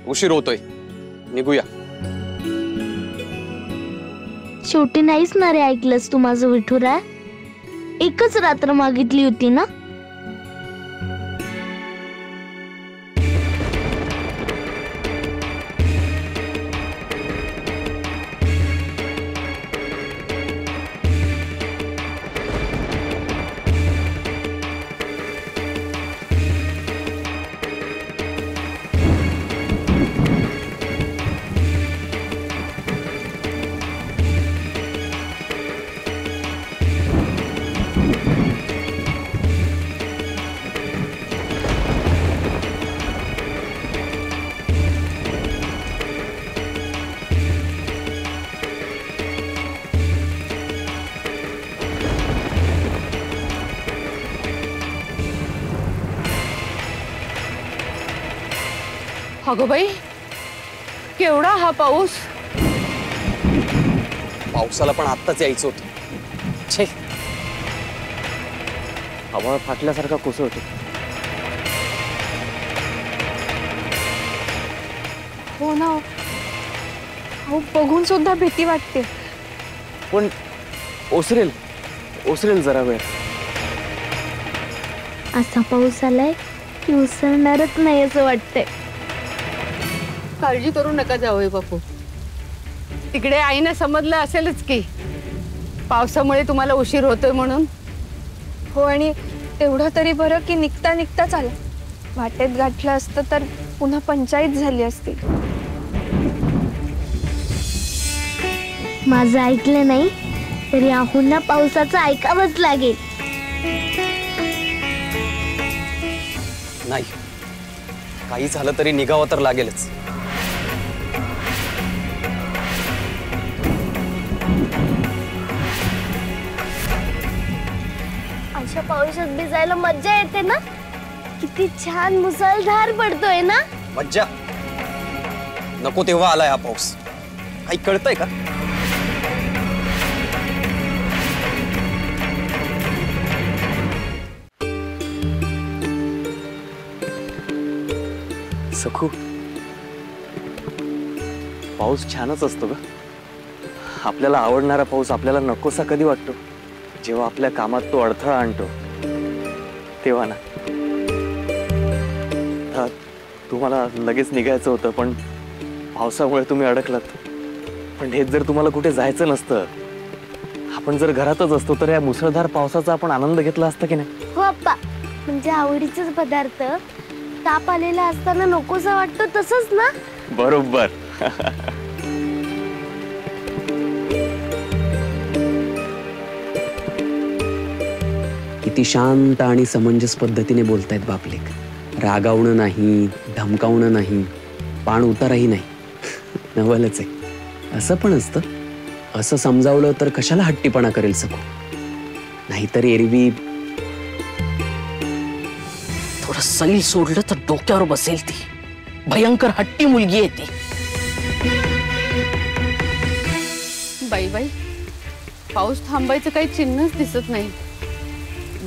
उशीर होतोय, निघूया. शेवटी नाहीच ना रे ऐकलंस तू माझं विठुरा. एकच रात्र मागितली होती ना. अगं बाई, केवढा हा पाऊस. पावसाला पण आत्ताच यायचं होतं. छे, हवा फाटल्यासारखा कोसळतो. हो ना, हो बघून सुद्धा भीती वाटते. पण ओसरेल ओसरेल जरा वेळ. असा पाऊस आलाय की उसळणारच नाही असं वाटतंय. काळजी करू नका जावई बापू. तिकडे आईने समजलं असेलच की पावसामुळे तुम्हाला उशीर होतोय म्हणून. हो, आणि तेवढं तरी बरं की निघता निघताच आलं. वाटेत गाठलं असतं तर पुन्हा पंचायत झाली असती. माझं ऐकलं नाही तरी आहुंना पावसाचं ऐकावंच लागेल. नाही, काही झालं तरी निघावं तर लागेलच. अशा पावसात भिजायला मज्जा येते ना. किती छान मुसळधार पडतोय ना. मज्जा नको तेव्हा आलाय हा पाऊस. काही कळतंय का? सखू, पाऊस छानच असतो ग. आपल्याला आवडणारा पाऊस आपल्याला नकोसा कधी वाटतो? जेव्हा आपल्या कामात तो अडथळा आणतो तेव्हा ना. तुम्हाला लगेच निघायचं होतं पण पावसामुळे तुम्ही अडकलात. पण हेच जर तुम्हाला कुठे जायचं नसतं, आपण जर घरातच असतो तर या मुसळधार पावसाचा आपण आनंद घेतला असता की नाही? हो अप्पा, म्हणजे आवडीचाच पदार्थ ताप आलेला असताना नकोसा वाटतो तसंच ना. बरोबर. किती शांत आणि समंजस पद्धतीने बोलतायत बापलेक. रागावणं नाही, धमकावणं नाही, पाण उतारही नाही. नवलच आहे. असं पण असतं. असं समजावलं तर कशाला हट्टीपणा करेल सखू. नाहीतर एरवी थोडं सैल सोडलं तर डोक्यावर बसेल ती. भयंकर हट्टी मुलगी आहे ती. बाई बाई, पाऊस थांबायचं काही चिन्हच दिसत नाही.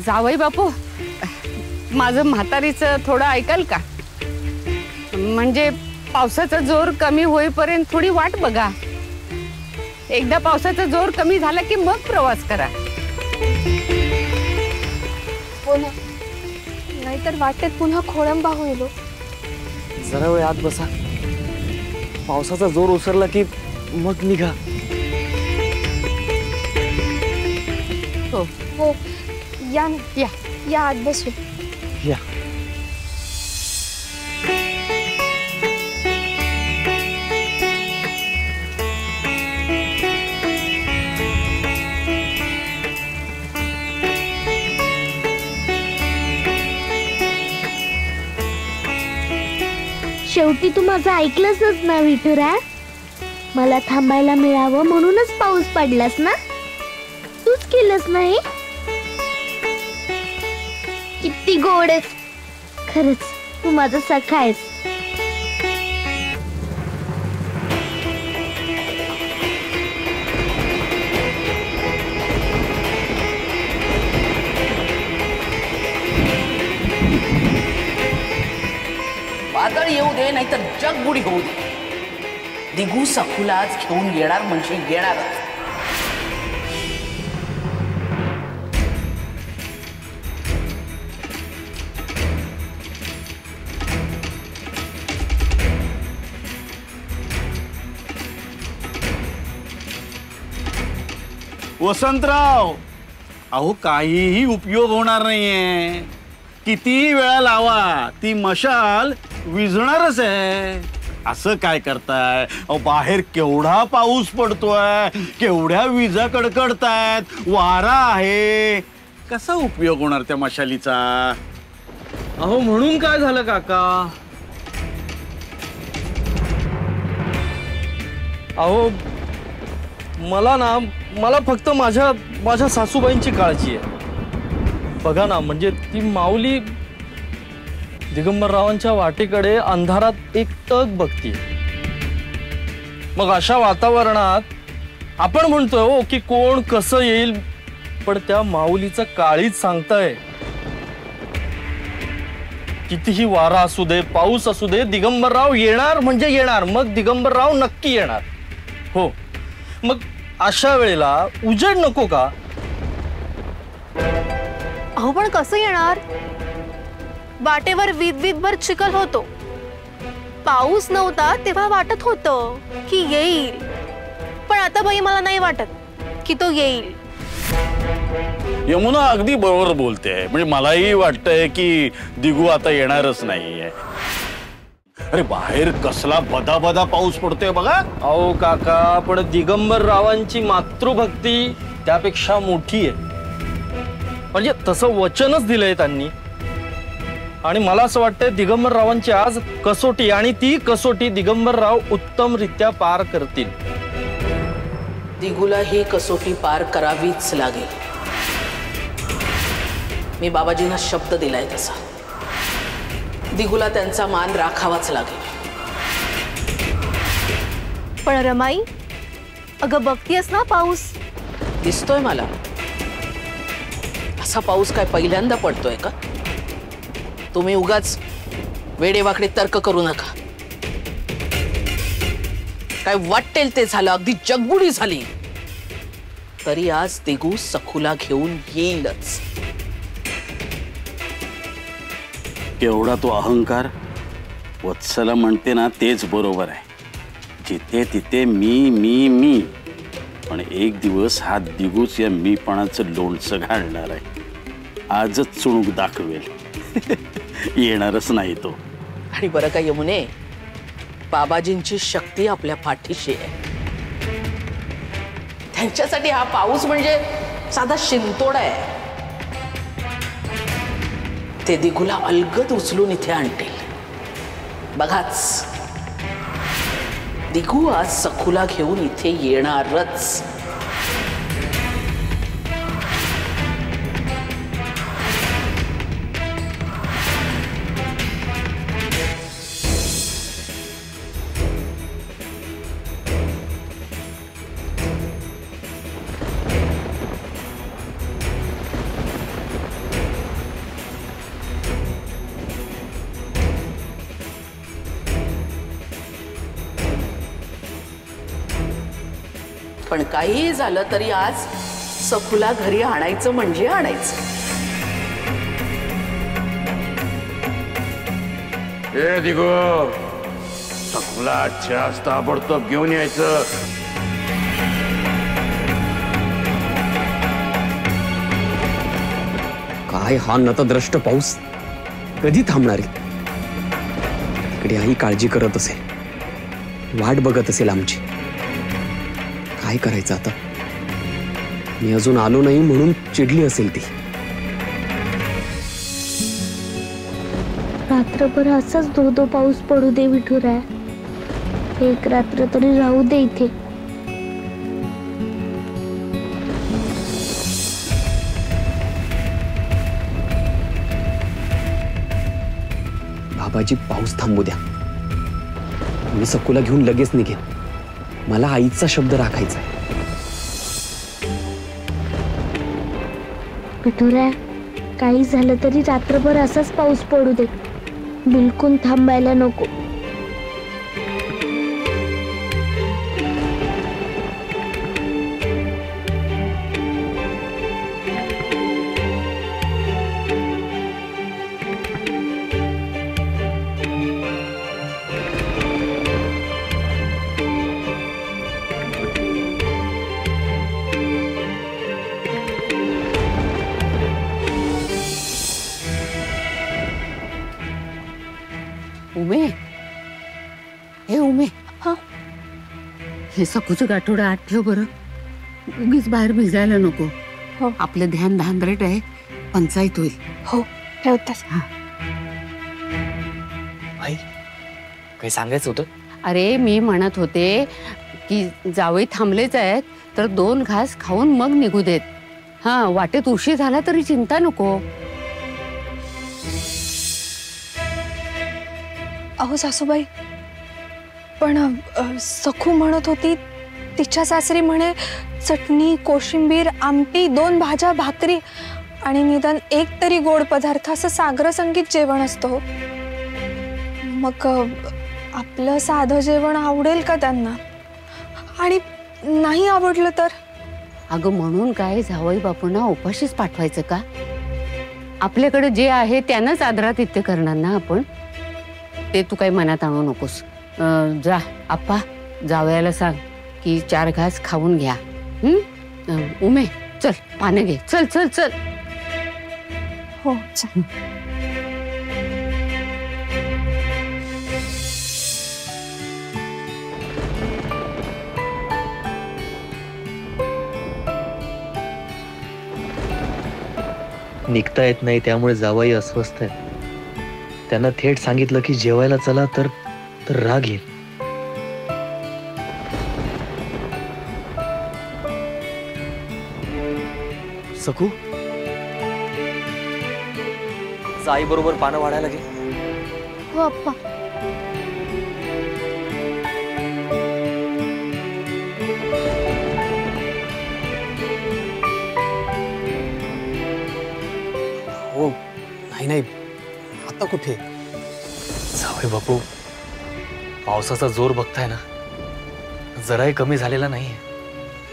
जावई बापू, माझं म्हातारीचं थोडं ऐकाल का? म्हणजे पावसाचा जोर कमी होईपर्यंत थोडी वाट बघा. एकदा पावसाचा जोर कमी झाला की मग प्रवास करा. हो ना, नाहीतर वाटेत पुन्हा खोळंबा होईल. जरा वेळ आत बसा. पावसाचा जोर ओसरला की मग निघा. हो हो, या या या आत बसू. या. शेवटी तू माझं ऐकलंसच ना विठुरा. मला थांबायला मिळावं म्हणूनच पाऊस पडलास ना. तूच केलंस नाही. किती गोड आहेस खरंच. तू माझा सखा आहेस. वादळ येऊ दे नाहीतर जग बुडी होऊ दे, दिगू सखूलाच घेऊन येणार म्हणजे येणारच. वसंतराव, अहो काहीही उपयोग होणार नाहीये. कितीही वेळा लावा ती मशाल विझणारच आहे. असं काय करताय? अहो बाहेर केवढा पाऊस पडतोय, केवढ्या विजा कडकडतायत, वारा आहे. कसा उपयोग होणार त्या मशालीचा? अहो म्हणून काय झालं काका? अहो मला फक्त माझ्या सासूबाईंची काळजी आहे. बघा ना, म्हणजे ती माऊली दिगंबररावांच्या वाटेकडे अंधारात एकटक बघतीये. मग अशा वातावरणात आपण म्हणतोय हो की कोण कसं येईल, पण त्या माऊलीचं काळीच सांगताय. कितीही वारा असू दे, पाऊस असू दे, दिगंबरराव येणार म्हणजे येणार. मग दिगंबरराव नक्की येणार. हो, मग अशा वेळेला उजेड नको का? अहो पण कसं येणार? वाटेवर विदभर चिखल होतो. पाऊस नव्हता तेव्हा वाटत होतं की येईल, पण आता बाई मला नाही वाटत की तो येईल. यमुना अगदी बरोबर बोलते. म्हणजे मलाही वाटतंय की दिगू आता येणारच नाहीये. अरे बाहेर कसला बदा पाऊस पडतोय बघा. अहो काका, पण दिगंबररावांची मातृभक्ती त्यापेक्षा मोठी आहे. म्हणजे तसं वचनच दिलंय त्यांनी. आणि मला असं वाटतंय दिगंबररावांची आज कसोटी, आणि ती कसोटी दिगंबरराव उत्तमरित्या पार करतील. दिगूला ही कसोटी पार करावीच लागेल. मी बाबाजींना शब्द दिलाय तसा. दिगूला त्यांचा मान राखावाच लागेल. पण रमाई, अगं बघतीयस ना पाऊस? दिसतोय मला. असा पाऊस काय पहिल्यांदा पडतोय का? तुम्ही उगाच वेडेवाकडे तर्क करू नका. काय वाटेल ते झालं, अगदी जगबुडी झाली, तरी आज दिगू सखूला घेऊन येईलच. केवढा तो अहंकार. वत्सला म्हणते ना तेच बरोबर आहे. जिथे तिथे मी मी मी. पण एक दिवस हा दिगूच या मीपणाचं लोणचं घालणार आहे. आजच चुणूक दाखवेल. येणारच नाही तो. आणि बरं का यमुने, बाबाजींची शक्ती आपल्या पाठीशी आहे. त्यांच्यासाठी हा पाऊस म्हणजे साधा शिंतोडा आहे. ते दिगूला अलगद उचलून इथे आणतील. बघाच, दिगू आज सखूला घेऊन इथे येणारच. पण काहीही झालं तरी आज सखूला घरी आणायचं म्हणजे आणायचं. ए दिगू, सखूला आज ताबडतोब घेऊन यायचं. काय हा नतद्रष्ट पाऊस कधी थांबणार आहे? तिकडे आई काळजी करत असेल, वाट बघत असेल आमची. काय करायचं आता? मी अजून आलो नाही म्हणून चिडली असेल ती. रात्रभर असाच धो पाऊस पडू दे विठुराया. एक रात्र तरी राहू दे इथे. बाबाजी, पाऊस थांबू द्या. मी सखूला घेऊन लगेच निघेन. मला आईचा शब्द राखायचा आहे. विठुराया, काही झालं तरी रात्रभर असाच पाऊस पडू दे. बिलकुल थांबायला नको. हे उमे, हा? हे सकूचं गाठोडं आत ठेव बरं. उगीच बाहेर भिजायला नको. हो. आपलं ध्यान धांदरट आहे, पंचायत होईल. हो ठेवतेस. भाई काही सांगायचं होतं? अरे मी म्हणत होते की जावई थांबलेच आहेत तर 2 घास खाऊन मग निघू देत. हा, वाटेत उशीर झाला तरी चिंता नको. अहो सासूबाई, पण सखू म्हणत होती तिच्या सासरी म्हणे चटणी, कोशिंबीर, आमटी, 2 भाज्या, भाकरी आणि निदान एक तरी गोड पदार्थ असं सागर संगीत जेवण असतो. मग आपलं साधं जेवण आवडेल का त्यांना? आणि नाही आवडलं तर? अगं म्हणून काय जावई बापूंना उपाशीच पाठवायचं का? आपल्याकडे जे आहे त्यानंच आदरातिथ्य करणार ना आपण. ते तू काही मनात आणू नकोस. जा आप्पा, जावयाला सांग की 4 घास खाऊन घ्या. उमे चल पाणी घे. चल चल चल. हो चल. निघता येत नाही त्यामुळे जावई अस्वस्थ आहेत. त्यांना थेट सांगितलं की जेवायला चला तर राग येईल. सकू, आई बरोबर पानं वाढायला घे. हो अप्पा. हो नाही नाही, आता कुठे? जावई बापू, पावसाचा जोर बघताय ना, जराही कमी झालेला नाहीये.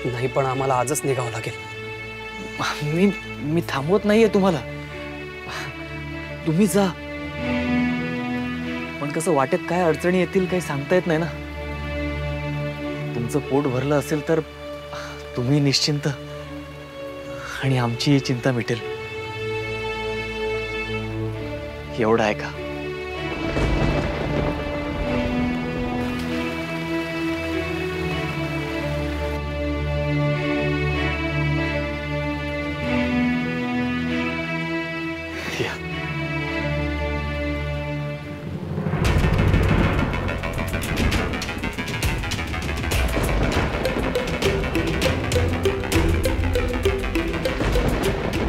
नाही, पण आम्हाला आजच निघावं लागेल. मी थांबवत नाहीये तुम्हाला. तुम्ही जा. पण कसं वाटेत काय अडचणी येतील काही सांगता येत नाही ना. तुमचं पोट भरलं असेल तर तुम्ही निश्चिंत आणि आमची चिंता मिटेल. एवढं आहे का?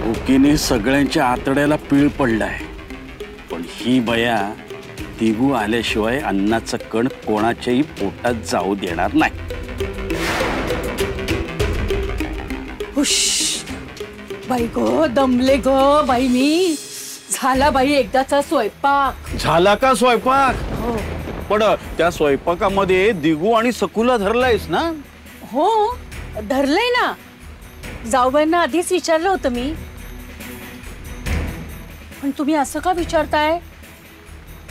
भुकीने सगळ्यांच्या आतड्याला पीळ पडलाय. पण ही बया तिघू आल्याशिवाय अन्नाचं कण कोणाच्याही पोटात जाऊ देणार नाही. बाई गो, दमले ग बाई मी. झाला बाई एकदाचा स्वयंपाक. झाला का स्वयंपाक? पण त्या स्वयंपाकामध्ये दिगू आणि सकूला धरलायस ना? हो धरलंय ना. जाऊबाईंना आधीच विचारलं होतं मी. पण तुम्ही असं का विचारताय?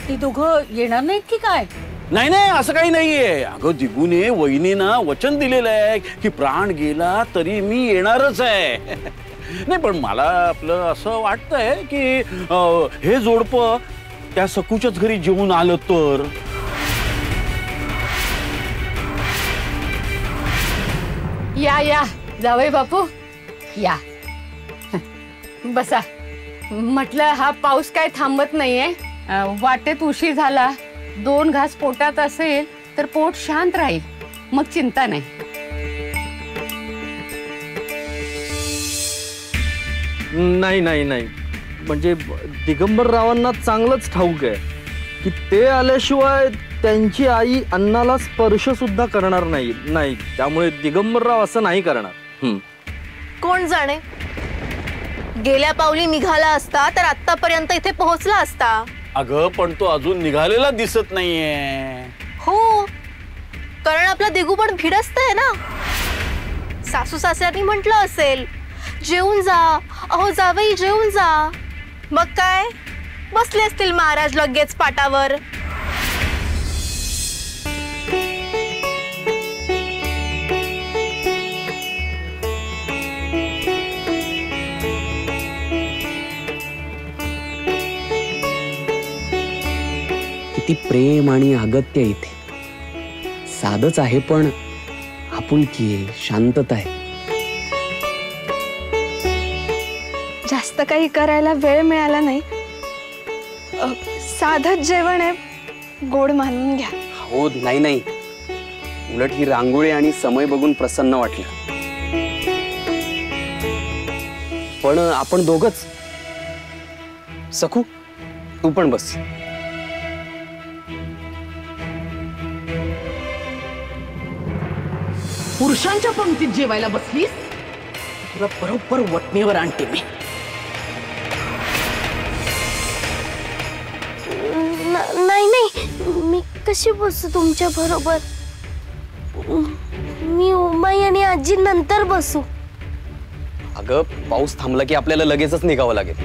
ती दोघं येणार नाहीत की काय? नाही नाही, असं काही नाहीये. अगं दिगूने वहिनीना वचन दिलेलं आहे की प्राण गेला तरी मी येणारच आहे. नाही, पण मला आपलं असं वाटतंय की हे जोडपं त्या सकूच्याच घरी जेवून आलं तर. या जावई बापू या. बसा. म्हटलं हा पाऊस काय थांबत नाहीये. वाटेत उशीर झाला, 2 घास पोटात असेल तर पोट शांत राहील, मग चिंता नाही. नाही नाही नाही, म्हणजे दिगंबररावांना चांगलंच ठाऊक आहे की ते आल्याशिवाय त्यांची आई अन्नाला स्पर्श सुद्धा करणार नाही. नाही, त्यामुळे दिगंबरराव असं नाही करणार. कोण जाणे, गेल्या पावली निघाला असता तर आतापर्यंत इथे पोहोचला असता. अगं पण तो अजून निघालेला दिसत नाहीये. हो, कारण आपला दिगू पण भिडस्तय ना. सासू सासऱ्यांनी म्हटलं असेल जेवून जा, अहो जावई जेवून जा. मग काय बसले असतील महाराज लगेच पाटावर. किती प्रेम आणि अगत्य इथे. साधच आहे, पण आपुलकी आहे, शांतता आहे. जास्त काही करायला वेळ मिळाला नाही. साधंच जेवण आहे, गोड मानून घ्या. हो नाही नाही, उलट ही रांगोळी आणि समय बघून प्रसन्न वाटलं. पण आपण दोघच. सखू तू पण बस. पुरुषांच्या पंक्तीत जेवायला बसलीस, तुला बरोबर वटणीवर आणते मी. नाही नाही, मी कशी बसू तुमच्या बरोबर? मी उमाई आणि आजी नंतर बसू. अगं पाऊस थांबला की आपल्याला लगेचच निघावं लागेल.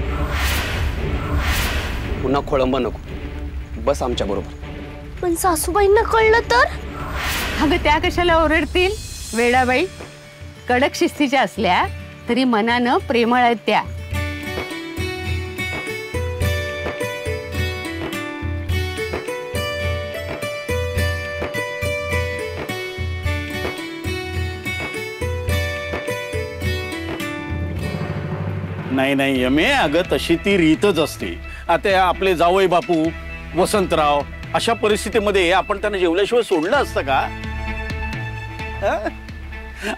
पुन्हा खोळंबा नको, बस आमच्या बरोबर. पण सासूबाईंना कळलं तर? अगं त्या कशाला ओरडतील? वेडाबाई कडक शिस्तीच्या असल्या तरी मनानं प्रेमळ आहेत त्या. नाही नाही यमे, अगं तशी ती रीतच असते. आता आपले जावई बापू वसंतराव अशा परिस्थितीमध्ये आपण त्यांना जेवल्याशिवाय सोडलं असतं का?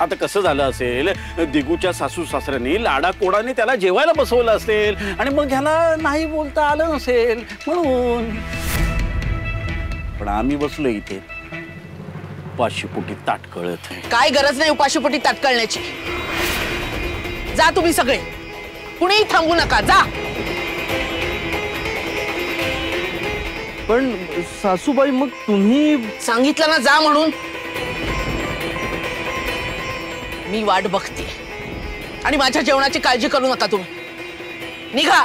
आता कसं झालं असेल, दिगूच्या सासू सासऱ्यांनी लाडा कोडाने त्याला जेवायला बसवलं असेल आणि मग ह्याला नाही बोलता आलं नसेल म्हणून. पण आम्ही बसलो इथे उपाशीपोटी ताटकळत. काय गरज नाही उपाशीपोटी ताटकळण्याची. जा तुम्ही सगळे, कुणीही थांबू नका, जा. पण सासूबाई मग तुम्ही सांगितलं ना जा म्हणून. मी वाट बघते आणि माझ्या जेवणाची काळजी करू नका तुम्ही. निघा.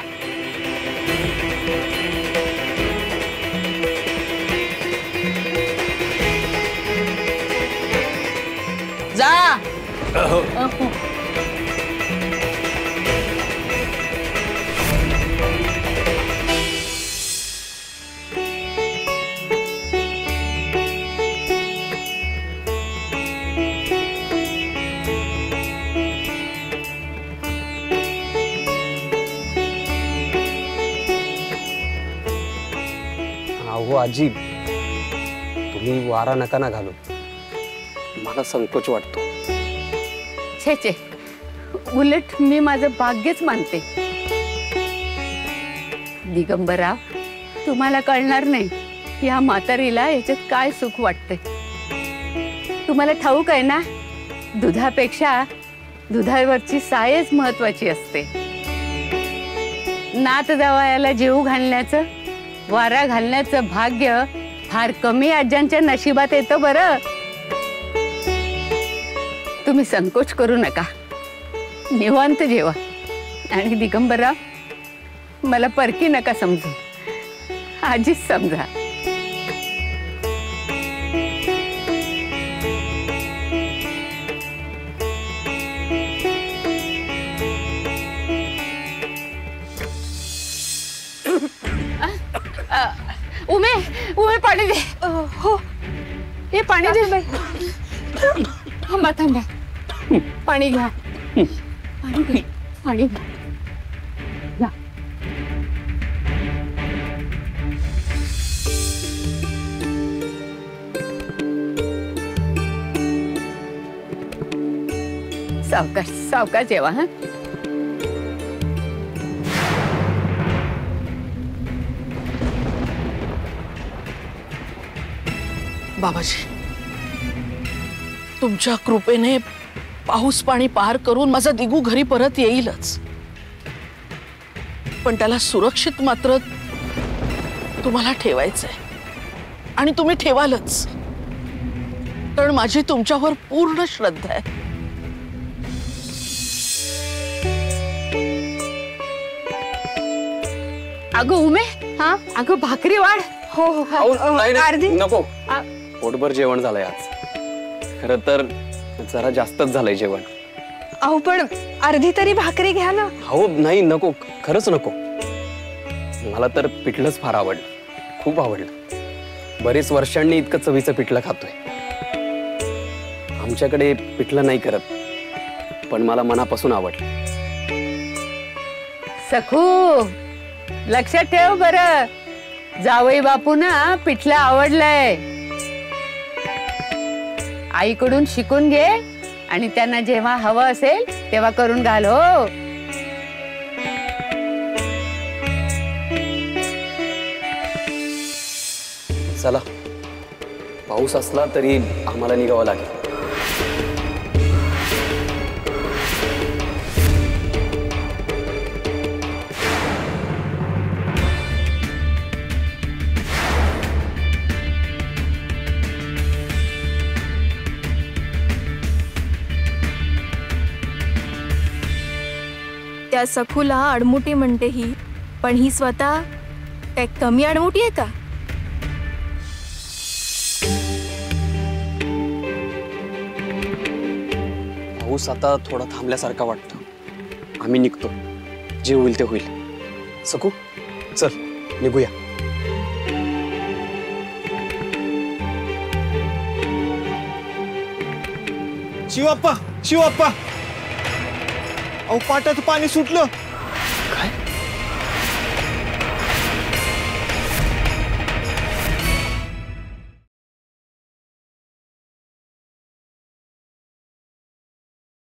जा. अहो आजी, तुम्ही वारा नका ना घालू, मला संकोच वाटतो. छे छे, उलट मी माझं भाग्यच मानते. दिगंबरराव, तुम्हाला कळणार नाही या म्हातारीला याच्यात काय सुख वाटते. तुम्हाला ठाऊक आहे ना, दुधापेक्षा दुधावरची सायच महत्वाची असते. नात जावयाला जेऊ घालण्याचं, वारा घालण्याचं भाग्य फार कमी आज्यांच्या नशिबात येतं बरं. तुम्ही संकोच करू नका, निवांत जेवा. आणि दिगंबरराव, मला परकी नका समजू, आजीच समजा. उमे उमे पाणी दे. हो, हे पाणी दे बाई. थांबा थांबा, पाणी घ्या. पाणी घ्या, पाणी घ्या. सावकाश सावकाश जेवा. हा बाबाजी, तुमच्या कृपेने पाऊस पाणी पार करून माझा दिगू घरी परत येईलच. पण त्याला सुरक्षित मात्र तुम्हाला ठेवायचंय आणि तुम्ही ठेवालच, कारण माझी तुमच्यावर पूर्ण श्रद्धा आहे. अगं उमे, हा अगं भाकरी वाढ. हो हो, अर्धी नको, पोटभर जेवण झालंय आज. खरं तर जरा जास्तच झालंय जेवण. अहो पण अर्धी तरी भाकरी घ्या ना. हो नाही नको, खरंच नको. मला तर पिठलंच फार आवडलं, खूप आवडलं. बरीच वर्षांनी इतकं चवीचं पिठलं खातोय. आमच्याकडे पिठलं नाही करत, पण मला मनापासून आवडलं. सखू लक्षात ठेव बर, जावई बापू ना पिठलं आवडलंय. आईकडून शिकून घे आणि त्यांना जेव्हा हवं असेल तेव्हा करून घाल. हो चला, पाऊस असला तरी आम्हाला निघावं लागेल. त्या सखूला आडमुठी म्हणते ही, पण ही स्वतः काय कमी आडमुठी आहे का? पाऊस आता थोडा थांबल्यासारखा वाटतो. आम्ही निघतो, जे होईल ते होईल. सकू चल निघूया. शिवाप्पा, शिवाप्पा, अहो पाटाचं पाणी सुटलं. काय?